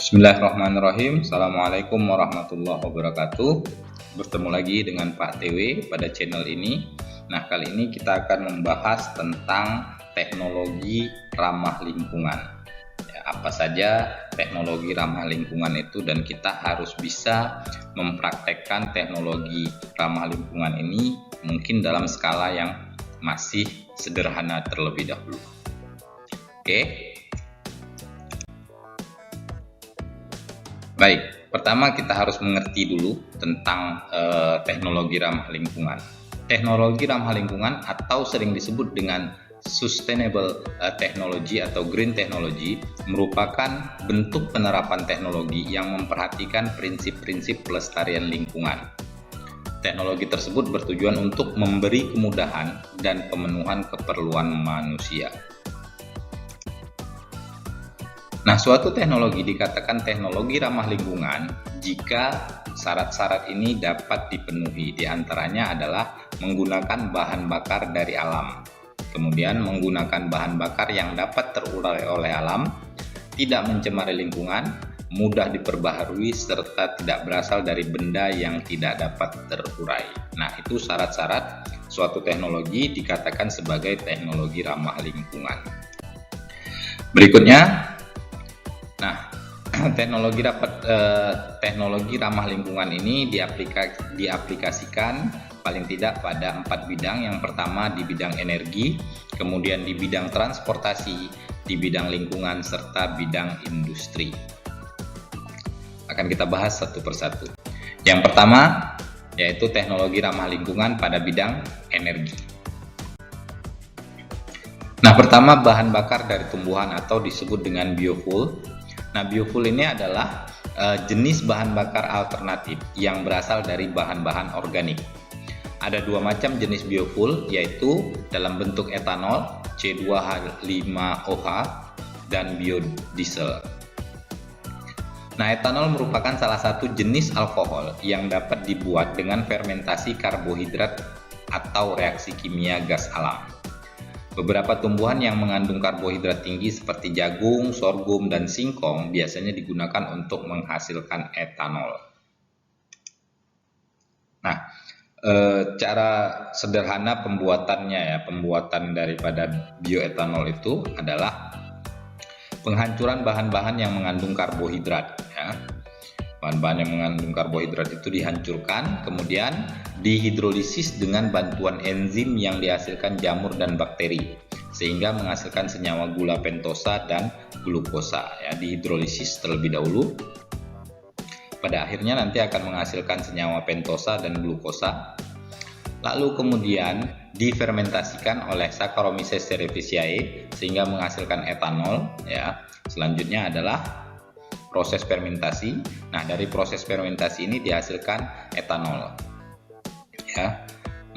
Bismillahirrahmanirrahim. Assalamualaikum warahmatullahi wabarakatuh. Bertemu lagi dengan Pak TW pada channel ini. Nah, kali ini kita akan membahas tentang teknologi ramah lingkungan. Ya, apa saja teknologi ramah lingkungan itu, dan kita harus bisa mempraktekkan teknologi ramah lingkungan ini mungkin dalam skala yang masih sederhana terlebih dahulu. Oke. Baik, pertama kita harus mengerti dulu tentang teknologi ramah lingkungan. Teknologi ramah lingkungan atau sering disebut dengan sustainable technology atau green technology merupakan bentuk penerapan teknologi yang memperhatikan prinsip-prinsip pelestarian lingkungan. Teknologi tersebut bertujuan untuk memberi kemudahan dan pemenuhan keperluan manusia. Nah, suatu teknologi dikatakan teknologi ramah lingkungan jika syarat-syarat ini dapat dipenuhi. Di antaranya adalah menggunakan bahan bakar dari alam, kemudian menggunakan bahan bakar yang dapat terurai oleh alam, tidak mencemari lingkungan, mudah diperbaharui, serta tidak berasal dari benda yang tidak dapat terurai. Nah, itu syarat-syarat suatu teknologi dikatakan sebagai teknologi ramah lingkungan. Berikutnya, teknologi ramah lingkungan ini diaplikasikan paling tidak pada 4 bidang. Yang pertama di bidang energi, kemudian di bidang transportasi, di bidang lingkungan, serta bidang industri. Akan kita bahas satu persatu. Yang pertama yaitu teknologi ramah lingkungan pada bidang energi. Nah, pertama bahan bakar dari tumbuhan atau disebut dengan biofuel. Nah, biofuel ini adalah jenis bahan bakar alternatif yang berasal dari bahan-bahan organik. Ada 2 macam jenis biofuel, yaitu dalam bentuk etanol C2H5OH dan biodiesel. Nah, etanol merupakan salah satu jenis alkohol yang dapat dibuat dengan fermentasi karbohidrat atau reaksi kimia gas alam. Beberapa tumbuhan yang mengandung karbohidrat tinggi seperti jagung, sorghum, dan singkong biasanya digunakan untuk menghasilkan etanol. Nah, cara sederhana pembuatannya pembuatan daripada bioetanol itu adalah penghancuran bahan-bahan yang mengandung karbohidrat. Bahan-bahan yang mengandung karbohidrat itu dihancurkan, kemudian dihidrolisis dengan bantuan enzim yang dihasilkan jamur dan bakteri, sehingga menghasilkan senyawa gula pentosa dan glukosa. Dihidrolisis terlebih dahulu, pada akhirnya nanti akan menghasilkan senyawa pentosa dan glukosa, lalu kemudian difermentasikan oleh Saccharomyces cerevisiae sehingga menghasilkan etanol. Selanjutnya adalah proses fermentasi. Nah, dari proses fermentasi ini dihasilkan etanol.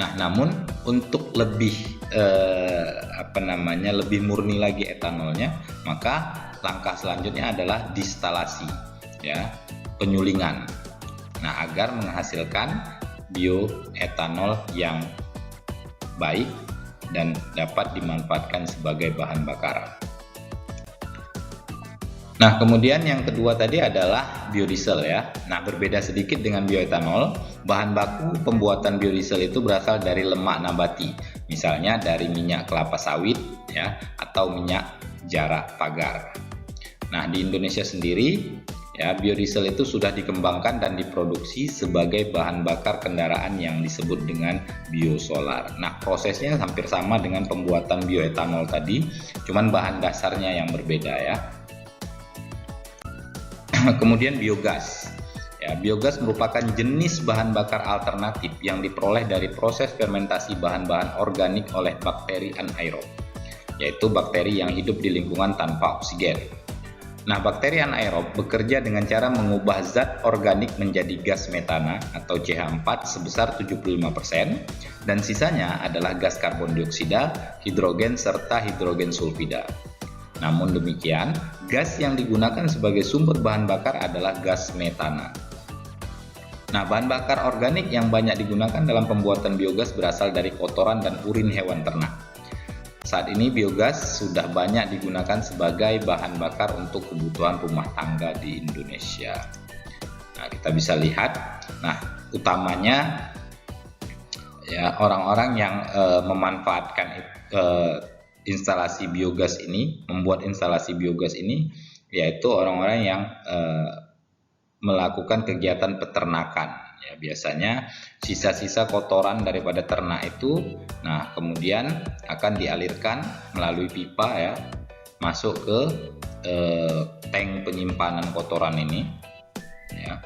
Nah, namun untuk lebih lebih murni lagi etanolnya, maka langkah selanjutnya adalah distilasi, penyulingan. Nah, agar menghasilkan bioetanol yang baik dan dapat dimanfaatkan sebagai bahan bakar. Nah, kemudian yang kedua tadi adalah biodiesel. Nah, berbeda sedikit dengan bioetanol, bahan baku pembuatan biodiesel itu berasal dari lemak nabati, misalnya dari minyak kelapa sawit atau minyak jarak pagar. Nah, di Indonesia sendiri biodiesel itu sudah dikembangkan dan diproduksi sebagai bahan bakar kendaraan yang disebut dengan biosolar. Nah, prosesnya hampir sama dengan pembuatan bioetanol tadi, cuman bahan dasarnya yang berbeda. Kemudian biogas. Biogas merupakan jenis bahan bakar alternatif yang diperoleh dari proses fermentasi bahan-bahan organik oleh bakteri anaerob, yaitu bakteri yang hidup di lingkungan tanpa oksigen. Nah, bakteri anaerob bekerja dengan cara mengubah zat organik menjadi gas metana atau CH4 sebesar 75%, dan sisanya adalah gas karbon dioksida, hidrogen, serta hidrogen sulfida. Namun demikian, gas yang digunakan sebagai sumber bahan bakar adalah gas metana. Nah, bahan bakar organik yang banyak digunakan dalam pembuatan biogas berasal dari kotoran dan urin hewan ternak. saat ini biogas sudah banyak digunakan sebagai bahan bakar untuk kebutuhan rumah tangga di Indonesia. Nah, kita bisa lihat, nah utamanya ya orang-orang yang memanfaatkan instalasi biogas ini, membuat instalasi biogas ini, yaitu orang-orang yang melakukan kegiatan peternakan. Ya, biasanya sisa-sisa kotoran daripada ternak itu, nah kemudian akan dialirkan melalui pipa ya, masuk ke tank penyimpanan kotoran ini, ya,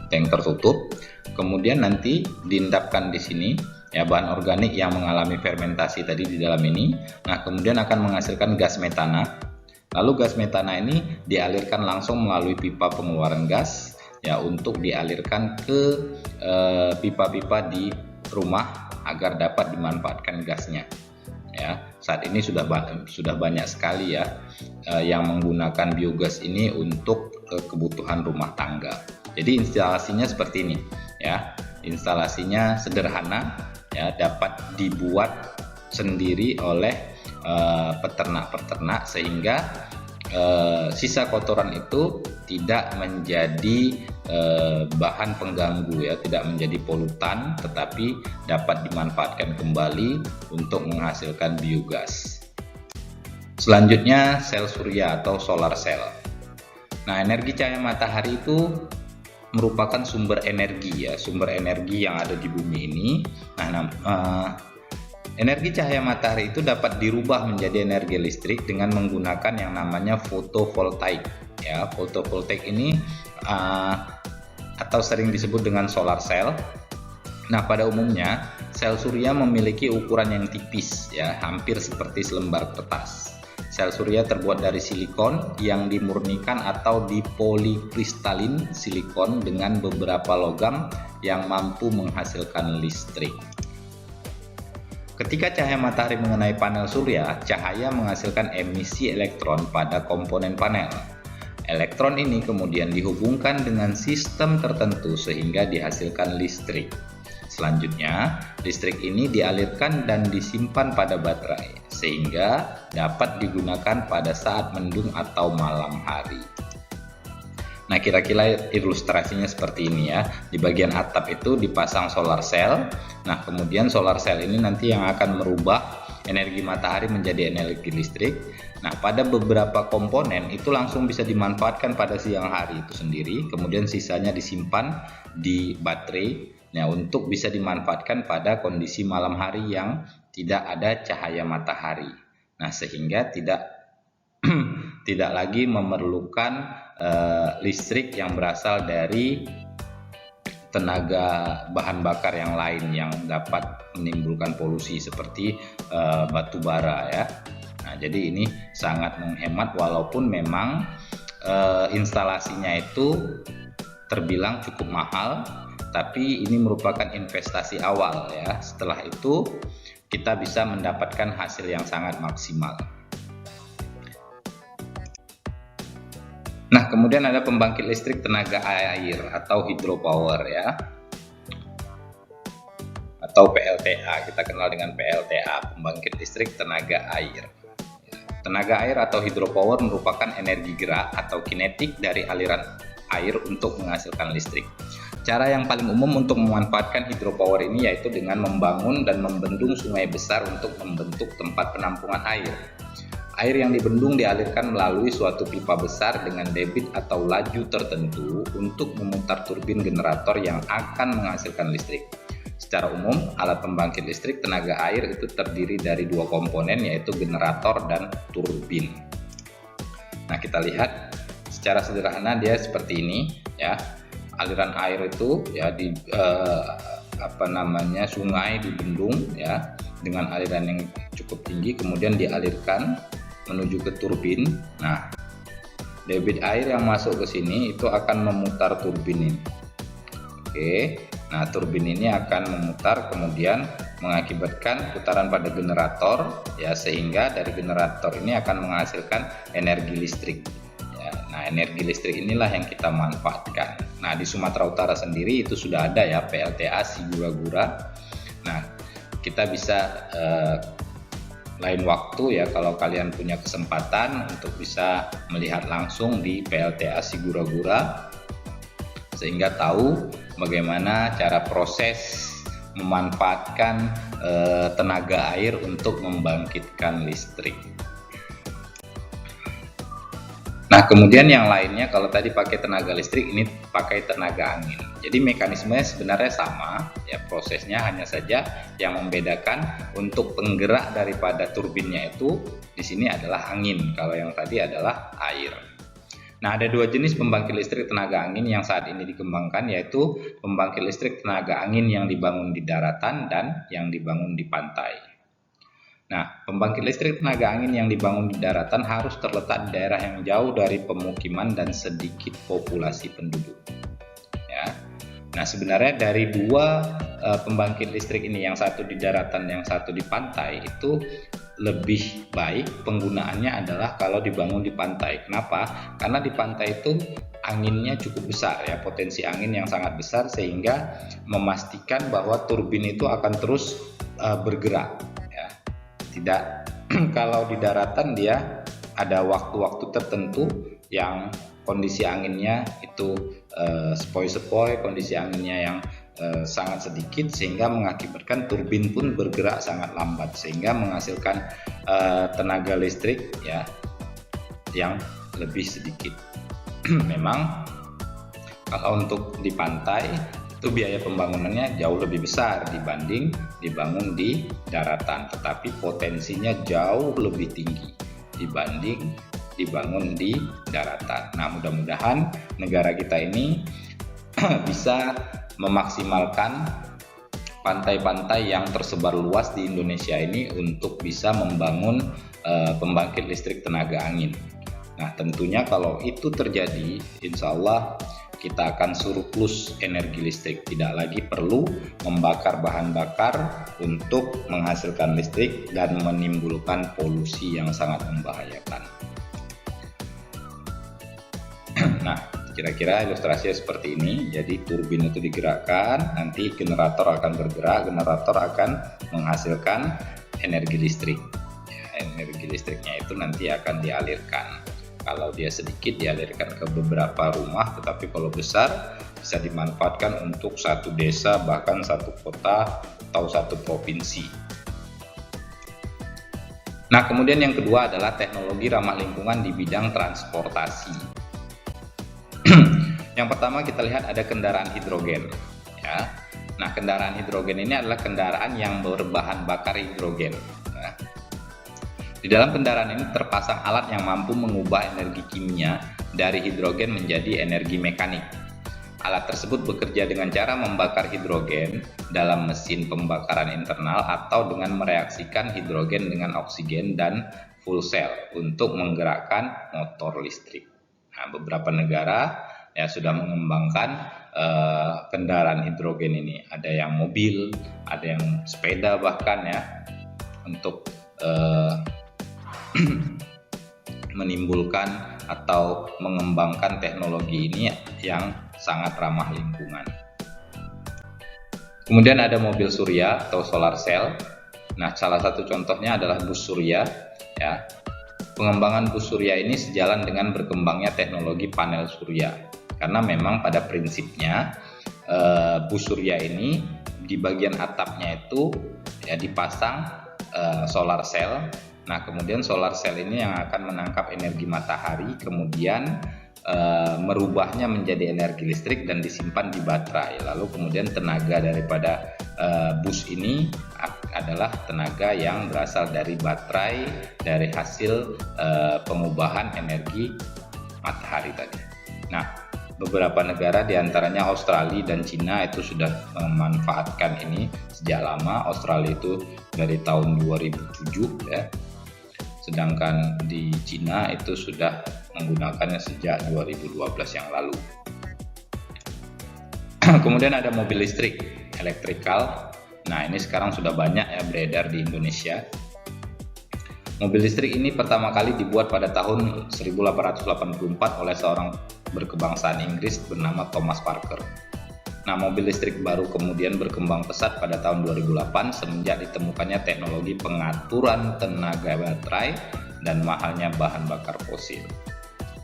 tank tertutup. Kemudian nanti diendapkan di sini ya bahan organik yang mengalami fermentasi tadi di dalam ini. Nah kemudian akan menghasilkan gas metana. Lalu gas metana ini dialirkan langsung melalui pipa pengeluaran gas ya, untuk dialirkan ke pipa-pipa di rumah agar dapat dimanfaatkan gasnya. Ya, saat ini sudah banyak sekali ya yang menggunakan biogas ini untuk kebutuhan rumah tangga. Jadi instalasinya seperti ini ya. Instalasinya sederhana ya, dapat dibuat sendiri oleh peternak-peternak sehingga sisa kotoran itu tidak menjadi bahan pengganggu ya, tidak menjadi polutan, tetapi dapat dimanfaatkan kembali untuk menghasilkan biogas. Selanjutnya sel surya atau solar cell. Nah, energi cahaya matahari itu merupakan sumber energi ya, sumber energi yang ada di bumi ini. Energi cahaya matahari itu dapat dirubah menjadi energi listrik dengan menggunakan yang namanya fotovoltaik. Ya, fotovoltaik ini atau sering disebut dengan solar cell. Nah, pada umumnya sel surya memiliki ukuran yang tipis, ya, hampir seperti selembar kertas. Sel surya terbuat dari silikon yang dimurnikan atau dipolikristalin silikon dengan beberapa logam yang mampu menghasilkan listrik. Ketika cahaya matahari mengenai panel surya, cahaya menghasilkan emisi elektron pada komponen panel. Elektron ini kemudian dihubungkan dengan sistem tertentu sehingga dihasilkan listrik. Selanjutnya, listrik ini dialirkan dan disimpan pada baterai sehingga dapat digunakan pada saat mendung atau malam hari. Nah, kira-kira ilustrasinya seperti ini ya. Di bagian atap itu dipasang solar cell. Nah, kemudian solar cell ini nanti yang akan merubah energi matahari menjadi energi listrik. Nah, pada beberapa komponen itu langsung bisa dimanfaatkan pada siang hari itu sendiri. Kemudian sisanya disimpan di baterai, ya, untuk bisa dimanfaatkan pada kondisi malam hari yang tidak ada cahaya matahari. Nah, sehingga tidak lagi memerlukan listrik yang berasal dari tenaga bahan bakar yang lain yang dapat menimbulkan polusi seperti batu bara ya. Nah, jadi ini sangat menghemat walaupun memang instalasinya itu terbilang cukup mahal, tapi ini merupakan investasi awal ya. Setelah itu kita bisa mendapatkan hasil yang sangat maksimal. Nah, kemudian ada pembangkit listrik tenaga air atau hydropower ya, atau PLTA. Kita kenal dengan PLTA, pembangkit listrik tenaga air. Tenaga air atau hydropower merupakan energi gerak atau kinetik dari aliran air untuk menghasilkan listrik. Cara yang paling umum untuk memanfaatkan hydropower ini yaitu dengan membangun dan membendung sungai besar untuk membentuk tempat penampungan air. Air yang dibendung dialirkan melalui suatu pipa besar dengan debit atau laju tertentu untuk memutar turbin generator yang akan menghasilkan listrik. Secara umum, alat pembangkit listrik tenaga air itu terdiri dari dua komponen yaitu generator dan turbin. Nah, kita lihat secara sederhana dia seperti ini ya. Aliran air itu ya di sungai dibendung ya dengan aliran yang cukup tinggi, kemudian dialirkan menuju ke turbin. Nah, debit air yang masuk ke sini itu akan memutar turbin ini. Oke, nah turbin ini akan memutar kemudian mengakibatkan putaran pada generator ya, sehingga dari generator ini akan menghasilkan energi listrik. Ya, nah, energi listrik inilah yang kita manfaatkan. Nah, di Sumatera Utara sendiri itu sudah ada ya PLTA Sigura-gura. Nah, kita bisa lain waktu ya, kalau kalian punya kesempatan untuk bisa melihat langsung di PLTA Sigura-gura, sehingga tahu bagaimana cara proses memanfaatkan tenaga air untuk membangkitkan listrik. Nah, kemudian yang lainnya, kalau tadi pakai tenaga listrik, ini pakai tenaga angin. Jadi mekanismenya sebenarnya sama, ya, prosesnya hanya saja yang membedakan untuk penggerak daripada turbinnya itu di sini adalah angin, kalau yang tadi adalah air. Nah, ada dua jenis pembangkit listrik tenaga angin yang saat ini dikembangkan, yaitu pembangkit listrik tenaga angin yang dibangun di daratan dan yang dibangun di pantai. Nah, pembangkit listrik tenaga angin yang dibangun di daratan harus terletak di daerah yang jauh dari pemukiman dan sedikit populasi penduduk. Ya. Nah, sebenarnya dari dua pembangkit listrik ini, yang satu di daratan, yang satu di pantai, itu lebih baik penggunaannya adalah kalau dibangun di pantai. Kenapa? Karena di pantai itu anginnya cukup besar, ya, potensi angin yang sangat besar, sehingga memastikan bahwa turbin itu akan terus bergerak. Tidak, kalau di daratan dia ada waktu-waktu tertentu yang kondisi anginnya itu sepoi-sepoi, kondisi anginnya yang sangat sedikit, sehingga mengakibatkan turbin pun bergerak sangat lambat, sehingga menghasilkan tenaga listrik, ya, yang lebih sedikit. Memang kalau untuk di pantai itu biaya pembangunannya jauh lebih besar dibanding dibangun di daratan, tetapi potensinya jauh lebih tinggi dibanding dibangun di daratan. Nah, mudah-mudahan negara kita ini bisa memaksimalkan pantai-pantai yang tersebar luas di Indonesia ini untuk bisa membangun pembangkit listrik tenaga angin. Nah, tentunya kalau itu terjadi, insya Allah kita akan surplus energi listrik, tidak lagi perlu membakar bahan bakar untuk menghasilkan listrik dan menimbulkan polusi yang sangat membahayakan. Nah, kira-kira ilustrasinya seperti ini. Jadi turbin itu digerakkan, nanti generator akan bergerak, generator akan menghasilkan energi listrik. Ya, energi listriknya itu nanti akan dialirkan. Kalau dia sedikit dialirkan ke beberapa rumah, tetapi kalau besar bisa dimanfaatkan untuk satu desa, bahkan satu kota atau satu provinsi. Nah, kemudian yang kedua adalah teknologi ramah lingkungan di bidang transportasi. Yang pertama kita lihat ada kendaraan hidrogen, ya. Nah, kendaraan hidrogen ini adalah kendaraan yang berbahan bakar hidrogen. Ya. Di dalam kendaraan ini terpasang alat yang mampu mengubah energi kimia dari hidrogen menjadi energi mekanik. Alat tersebut bekerja dengan cara membakar hidrogen dalam mesin pembakaran internal atau dengan mereaksikan hidrogen dengan oksigen dan fuel cell untuk menggerakkan motor listrik. Nah, beberapa negara ya sudah mengembangkan kendaraan hidrogen ini. Ada yang mobil, ada yang sepeda bahkan, ya, untuk menimbulkan atau mengembangkan teknologi ini yang sangat ramah lingkungan. Kemudian ada mobil surya atau solar cell. Nah, salah satu contohnya adalah bus surya, ya. Pengembangan bus surya ini sejalan dengan berkembangnya teknologi panel surya. Karena memang pada prinsipnya bus surya ini di bagian atapnya itu ya dipasang solar cell. Nah, kemudian solar cell ini yang akan menangkap energi matahari, kemudian merubahnya menjadi energi listrik dan disimpan di baterai. Lalu kemudian tenaga daripada bus ini adalah tenaga yang berasal dari baterai, dari hasil pengubahan energi matahari tadi. Nah, beberapa negara diantaranya Australia dan Cina itu sudah memanfaatkan ini sejak lama. Australia itu dari tahun 2007, ya. Sedangkan di Cina itu sudah menggunakannya sejak 2012 yang lalu. Kemudian ada mobil listrik, electrical. Nah, ini sekarang sudah banyak ya beredar di Indonesia. Mobil listrik ini pertama kali dibuat pada tahun 1884 oleh seorang berkebangsaan Inggris bernama Thomas Parker. Nah, mobil listrik baru kemudian berkembang pesat pada tahun 2008 semenjak ditemukannya teknologi pengaturan tenaga baterai dan mahalnya bahan bakar fosil.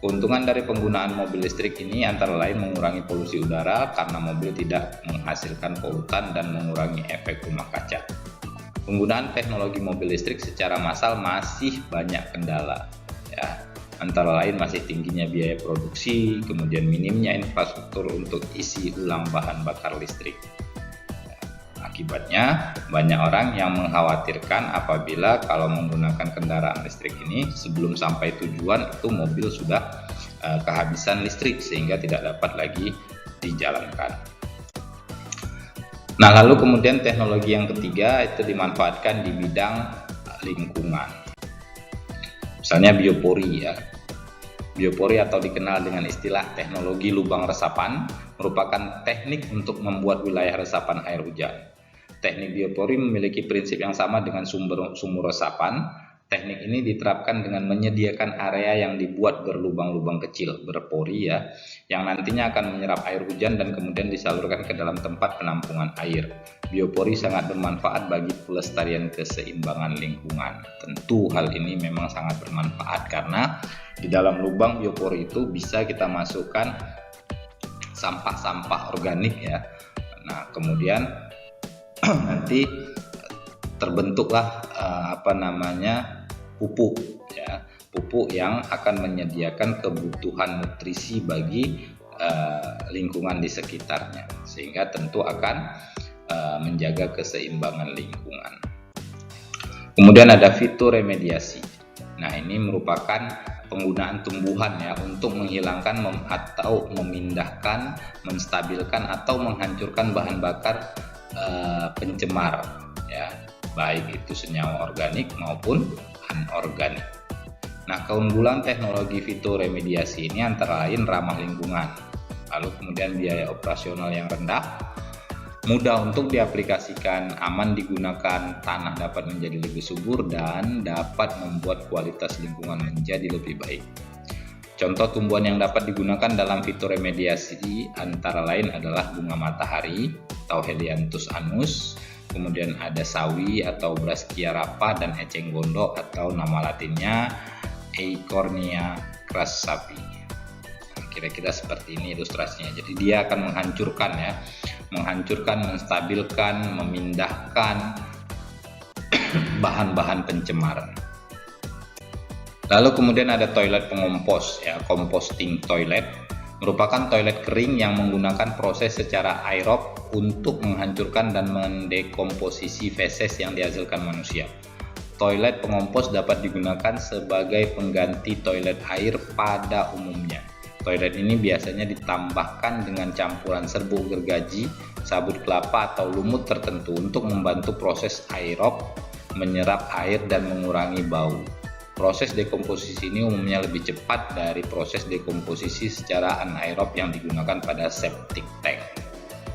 Keuntungan dari penggunaan mobil listrik ini antara lain mengurangi polusi udara karena mobil tidak menghasilkan polutan dan mengurangi efek rumah kaca. Penggunaan teknologi mobil listrik secara massal masih banyak kendala, ya. Antara lain masih tingginya biaya produksi, kemudian minimnya infrastruktur untuk isi ulang bahan bakar listrik. Akibatnya, banyak orang yang mengkhawatirkan apabila kalau menggunakan kendaraan listrik ini sebelum sampai tujuan itu mobil sudah kehabisan listrik sehingga tidak dapat lagi dijalankan. Nah, lalu kemudian teknologi yang ketiga itu dimanfaatkan di bidang lingkungan. Misalnya biopori, ya. Biopori atau dikenal dengan istilah teknologi lubang resapan merupakan teknik untuk membuat wilayah resapan air hujan. Teknik biopori memiliki prinsip yang sama dengan sumur resapan. Teknik ini diterapkan dengan menyediakan area yang dibuat berlubang-lubang kecil, berpori, ya, yang nantinya akan menyerap air hujan dan kemudian disalurkan ke dalam tempat penampungan air. Biopori sangat bermanfaat bagi pelestarian keseimbangan lingkungan. Tentu hal ini memang sangat bermanfaat karena di dalam lubang biopori itu bisa kita masukkan sampah-sampah organik, ya. Nah, kemudian nanti terbentuklah pupuk, ya, pupuk yang akan menyediakan kebutuhan nutrisi bagi lingkungan di sekitarnya, sehingga tentu akan menjaga keseimbangan lingkungan. Kemudian ada fitoremediasi. Nah, ini merupakan penggunaan tumbuhan, ya, untuk menghilangkan atau memindahkan, menstabilkan atau menghancurkan bahan bakar pencemar, ya, baik itu senyawa organik maupun anorganik. Nah, keunggulan teknologi fitoremediasi ini antara lain ramah lingkungan, lalu kemudian biaya operasional yang rendah, mudah untuk diaplikasikan, aman digunakan, tanah dapat menjadi lebih subur, dan dapat membuat kualitas lingkungan menjadi lebih baik. Contoh tumbuhan yang dapat digunakan dalam fitoremediasi antara lain adalah bunga matahari atau Helianthus annus, kemudian ada sawi atau Braskia rapa, dan eceng gondok atau nama latinnya Eichhornia crassapi. Kira-kira seperti ini ilustrasinya. Jadi dia akan menghancurkan, ya, menstabilkan, memindahkan bahan-bahan pencemar. Lalu kemudian ada toilet pengompos, ya, composting toilet merupakan toilet kering yang menggunakan proses secara aerob untuk menghancurkan dan mendekomposisi feses yang dihasilkan manusia. Toilet pengompos dapat digunakan sebagai pengganti toilet air pada umumnya. Toilet ini biasanya ditambahkan dengan campuran serbuk gergaji, sabut kelapa atau lumut tertentu untuk membantu proses aerob menyerap air dan mengurangi bau. Proses dekomposisi ini umumnya lebih cepat dari proses dekomposisi secara anaerob yang digunakan pada septic tank.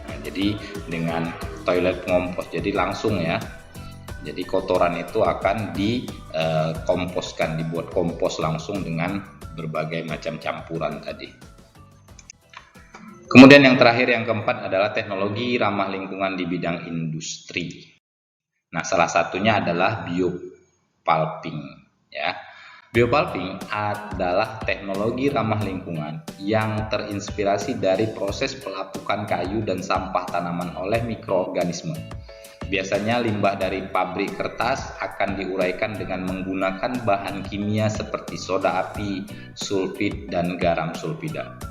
Nah, jadi dengan toilet pengompos, jadi langsung, ya, jadi kotoran itu akan dikomposkan, dibuat kompos langsung dengan berbagai macam campuran tadi. Kemudian yang terakhir, yang keempat adalah teknologi ramah lingkungan di bidang industri. Nah, salah satunya adalah biopulping. Ya, biopulping adalah teknologi ramah lingkungan yang terinspirasi dari proses pelapukan kayu dan sampah tanaman oleh mikroorganisme. Biasanya limbah dari pabrik kertas akan diuraikan dengan menggunakan bahan kimia seperti soda api, sulfit, dan garam sulfida.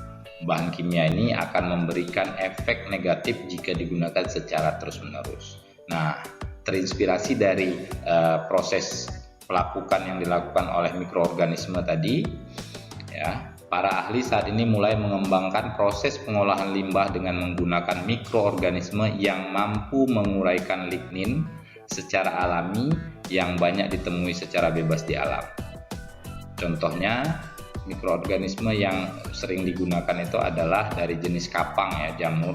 Bahan kimia ini akan memberikan efek negatif jika digunakan secara terus-menerus. Nah, terinspirasi dari proses pelapukan yang dilakukan oleh mikroorganisme tadi, ya, para ahli saat ini mulai mengembangkan proses pengolahan limbah dengan menggunakan mikroorganisme yang mampu menguraikan lignin secara alami yang banyak ditemui secara bebas di alam. Contohnya, mikroorganisme yang sering digunakan itu adalah dari jenis kapang, ya, jamur,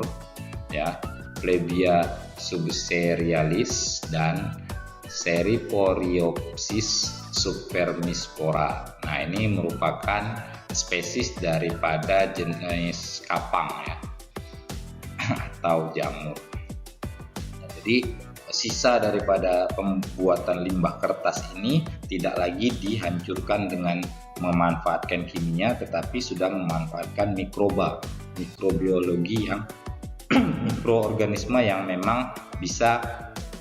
ya, Plebia subserialis dan Seriporiopsis subvermispora. Nah, ini merupakan spesies daripada jenis kapang, ya, atau jamur. Nah, jadi sisa daripada pembuatan limbah kertas ini tidak lagi dihancurkan dengan memanfaatkan kimia, tetapi sudah memanfaatkan mikrobiologi yang mikroorganisme yang memang bisa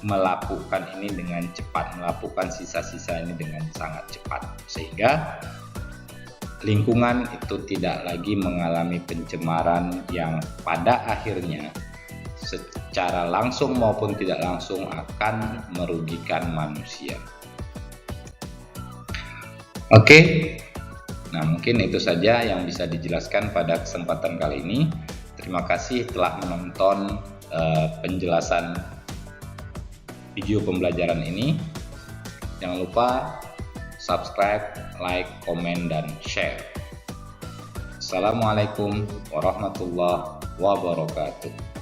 melakukan ini dengan cepat, melakukan sisa-sisa ini dengan sangat cepat, sehingga lingkungan itu tidak lagi mengalami pencemaran yang pada akhirnya secara langsung maupun tidak langsung akan merugikan manusia. Oke, nah mungkin itu saja yang bisa dijelaskan pada kesempatan kali ini. Terima kasih telah menonton penjelasan video pembelajaran ini. Jangan lupa subscribe, like, komen, dan share. Assalamualaikum warahmatullahi wabarakatuh.